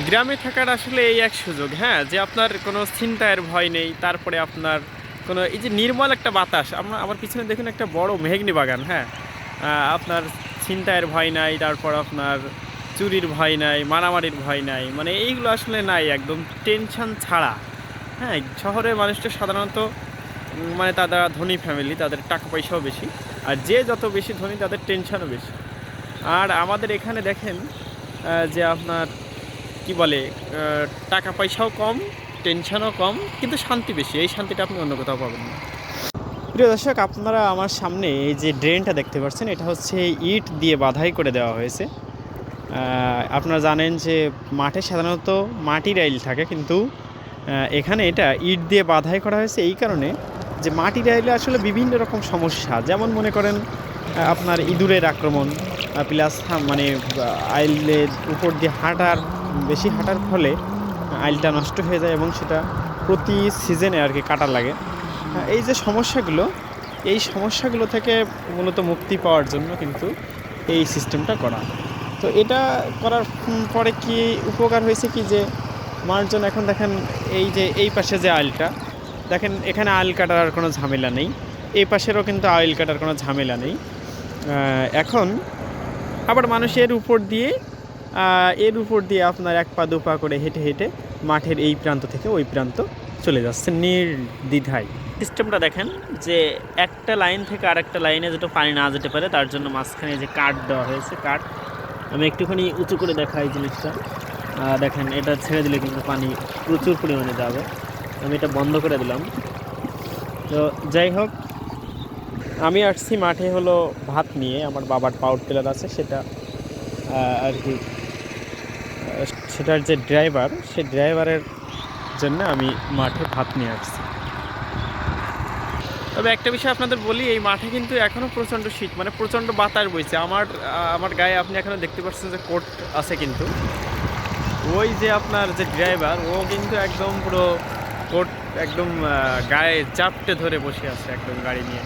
গ্রামে থাকার আসলে এই এক সুযোগ, হ্যাঁ, যে আপনার কোনো ছিনতাইয়ের ভয় নেই। তারপরে আপনার কোনো এই যে নির্মল একটা বাতাস, আমার পিছনে দেখুন একটা বড় মেহগনি বাগান, হ্যাঁ। আপনার ছিনতাইয়ের ভয় নাই, তারপর আপনার চুরির ভয় নাই, মারামারির ভয় নাই, মানে এইগুলো আসলে নাই, একদম টেনশন ছাড়া। হ্যাঁ, শহরের মানুষটা সাধারণত মানে তারা ধনী ফ্যামিলি, তাদের টাকা পয়সাও বেশি। আর যে যত বেশি ধনী তাদের টেনশনও বেশি। আর আমাদের এখানে দেখেন যে আপনার কি বলে টাকা পয়সাও কম, টেনশনও কম, কিন্তু শান্তি বেশি। এই শান্তিটা আপনি অন্য কোথাও পাবেন না। প্রিয় দর্শক, আপনারা আমার সামনে এই যে ড্রেনটা দেখতে পাচ্ছেন, এটা হচ্ছে ইট দিয়ে বাধাই করে দেওয়া হয়েছে। আপনারা জানেন যে মাঠে সাধারণত মাটির আইল থাকে, কিন্তু এখানে এটা ইট দিয়ে বাধাই করা হয়েছে এই কারণে যে মাটির আইলে আসলে বিভিন্ন রকম সমস্যা, যেমন মনে করেন আপনার ইঁদুরের আক্রমণ, প্লাস মানে আইলের উপর দিয়ে বেশি হাঁটার ফলে আইলটা নষ্ট হয়ে যায় এবং সেটা প্রতি সিজনে আর কি কাটা লাগে। এই যে সমস্যাগুলো, এই সমস্যাগুলো থেকে মূলত মুক্তি পাওয়ার জন্য কিন্তু এই সিস্টেমটা করা। তো এটা করার পরে কি উপকার হয়েছে কি, যে মানুষজন এখন দেখেন এই যে এই পাশে যে আইলটা দেখেন, এখানে আইল কাটার আর কোনো ঝামেলা নেই। এই পাশেরও কিন্তু আইল কাটার কোনো ঝামেলা নেই। এখন আবার মানুষ এর উপর দিয়ে আপনার এক পা দু পা করে হেঁটে হেঁটে মাঠের এই প্রান্ত থেকে ওই প্রান্ত চলে যাচ্ছে নির্দ্বিধায়। সিস্টেমটা দেখেন যে একটা লাইন থেকে আরেকটা লাইনে যেটা পানি না যেতে পারে তার জন্য মাঝখানে যে কাঠ দেওয়া হয়েছে। কাঠ আমি একটুখানি উঁচু করে দেখাই জিনিসটা। দেখেন, এটা ছেড়ে দিলে কিন্তু পানি প্রচুর পরিমাণে যাবে। আমি এটা বন্ধ করে দিলাম। তো যাই হোক, আমি আসছি মাঠে হলো ভাত নিয়ে। আমার বাবার পাওয়ার টিলার আছে, সেটা আর কি সেটার যে ড্রাইভার, সে ড্রাইভারের জন্য আমি মাঠে ভাত নিয়ে আসছি। তবে একটা বিষয় আপনাদের বলি, এই মাঠে কিন্তু এখনও প্রচণ্ড শীত, মানে প্রচণ্ড বাতাস বইছে। আমার গায়ে আপনি এখনও দেখতে পাচ্ছেন যে কোট আছে, কিন্তু ওই যে আপনার যে ড্রাইভার, ও কিন্তু একদম পুরো কোট একদম গায়ে চাপটে ধরে বসে আছে একদম গাড়ি নিয়ে।